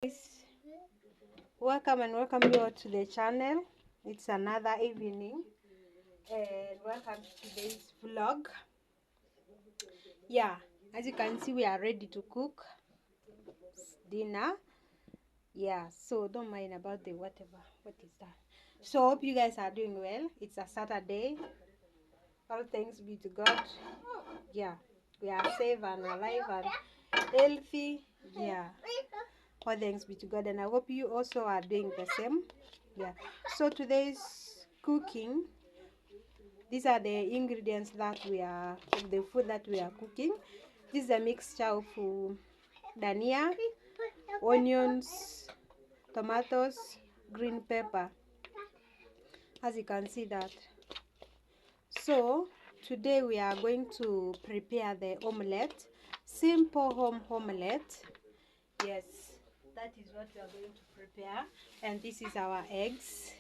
Guys, welcome you all to the channel. It's another evening and welcome to today's vlog. Yeah, as you can see, we are ready to cook dinner. Yeah, so don't mind about the whatever. What is that? So hope you guys are doing well. It's a Saturday. All thanks be to God. Yeah, we are safe and alive and healthy. Yeah, all thanks be to God, and I hope you also are doing the same. Yeah, so today's cooking, these are the ingredients that the food that we are cooking. This is a mixture of dania, onions, tomatoes, green pepper, as you can see that. So today we are going to prepare the omelette, simple home omelette. Yes, that is what we are going to prepare. And this is our eggs.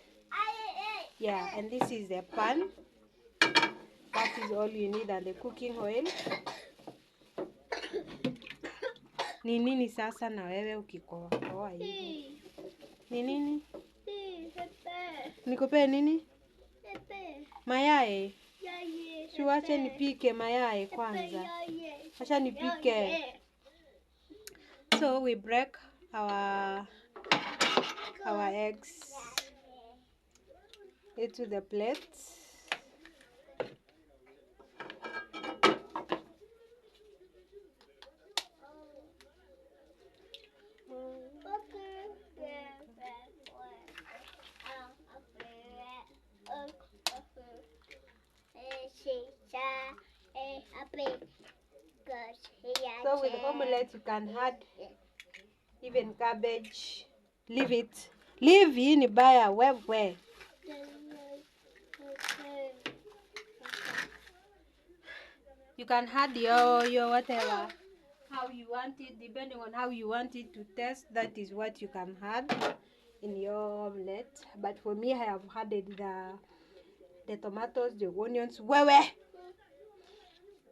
Yeah, and this is the pan. That is all you need, and the cooking oil. Ni nini sasa na wewe ukikoa hivi? Ni nini? Nikupe nini? Mayai. Siwache nipike mayai kwanza. Acha nipike. So we break our eggs into the plates. So with omelette you can add even cabbage. Leave it. Leave in baya where. You can add your whatever, how you want it, depending on how you want it to taste. That is what you can add in your omelette. But for me, I have added the tomatoes, the onions,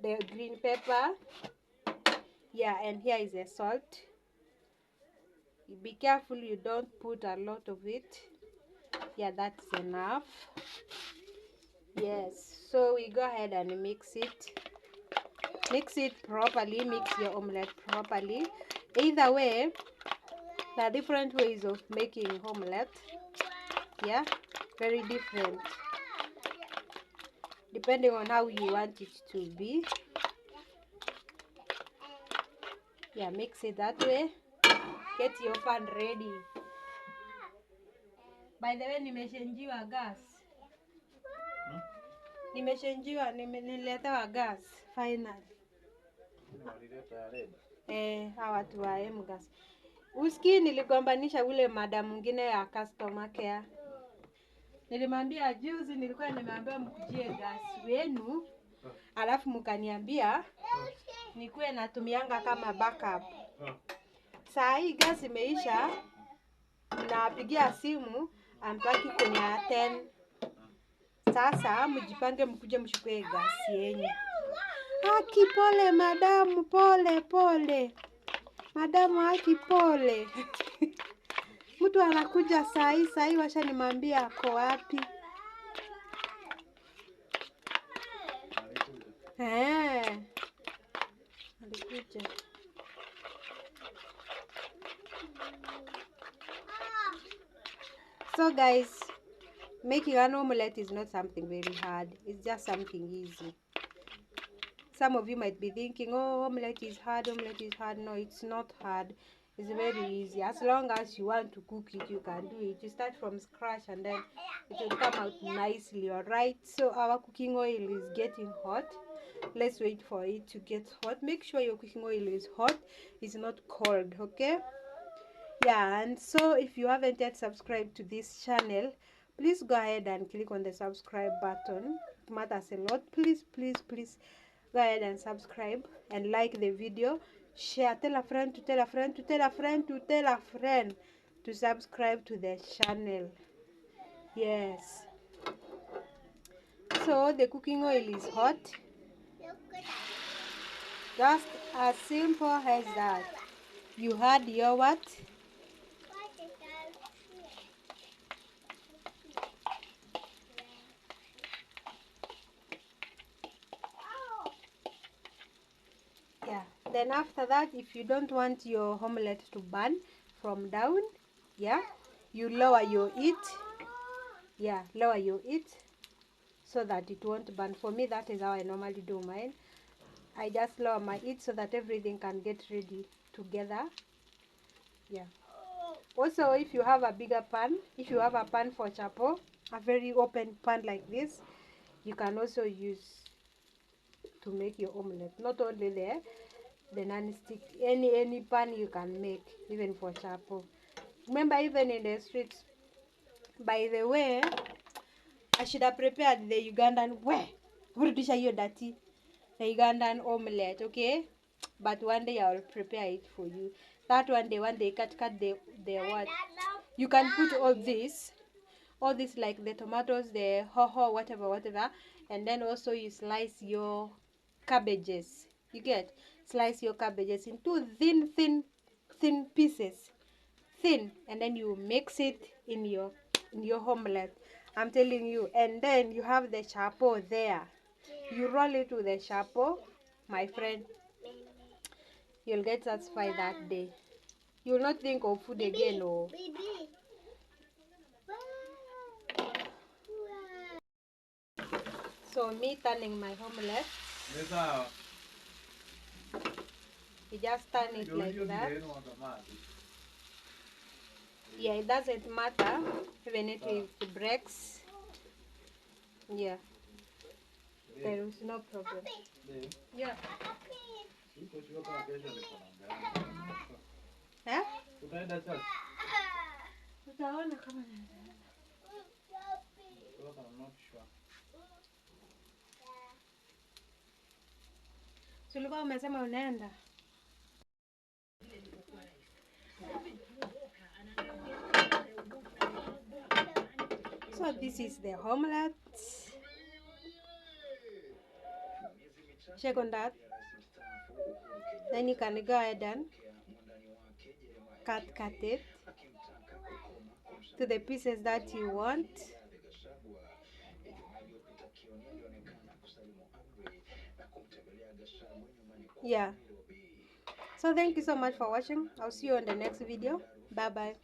the green pepper. Yeah, and here is the salt. Be careful you don't put a lot of it. Yeah, that's enough. Yes, so we go ahead and mix it. Mix it properly. Mix your omelette properly. Either way, there are different ways of making omelette. Yeah, very different, depending on how you want it to be. Yeah, mix it that way. Get your pan ready. By the way, nimeshenjiwa gas. Nililetewa gas final. Hawa watu wa M-gas. Uski niligombanisha ule madam mwingine ya customer care. Nilimwambia juzi nilikuwa nimeambia mkujie gas wenu, alafu mkaniambia nikuwe natumianga kama backup. Saa hii gas imeisha, napigia simu amtaki kwenye 10. Sasa mjipange mkuje mchukue gas yenyu. Haki pole madamu, pole. Madamu haki pole. Mtu anakuja saa hii washanimwambia ako wapi. Alikuja. So guys, making an omelette is not something very hard. It's just something easy. Some of you might be thinking, oh, omelette is hard. No, it's not hard. It's very easy. As long as you want to cook it, you can do it. You start from scratch and then it will come out nicely, alright? So our cooking oil is getting hot. Let's wait for it to get hot. Make sure your cooking oil is hot. It's not cold, okay? Yeah, and so if you haven't yet subscribed to this channel, please go ahead and click on the subscribe button. It matters a lot. Please go ahead and subscribe and like the video. Share, tell a friend to tell a friend to tell a friend to tell a friend to subscribe to the channel. Yes, so the cooking oil is hot. Just as simple as that. You add your what? Then after that, if you don't want your omelette to burn from down, yeah, you lower your heat. Yeah, lower your heat so that it won't burn. For me, that is how I normally do mine. I just lower my heat so that everything can get ready together. Yeah. Also, if you have a bigger pan, if you have a pan for chapo, a very open pan like this, you can also use to make your omelette. Not only the non-stick, any pan you can make, even for chapo. Remember, even in the streets. By the way, I should have prepared the Ugandan burudisha hiyo dati, the Ugandan omelette, okay? But one day I will prepare it for you. That one day cut the what? You can put all this like the tomatoes, the hoho, whatever, and then also you slice your cabbages. You get, slice your cabbages into thin pieces, thin, and then you mix it in your omelette. I'm telling you. And then you have the chapo there. You roll it with the chapo, my friend. You'll get satisfied that day. You'll not think of food again. Oh. So me turning my omelette, you just turn it like that. Yeah, it doesn't matter even if it breaks. Yeah, there is no problem. Yeah. Eh? Utaona kama ulikuwa umesema unaenda. So this is the omelette. Check on that. Then you can go ahead and cut it to the pieces that you want. Yeah. So thank you so much for watching. I'll see you on the next video. Bye bye.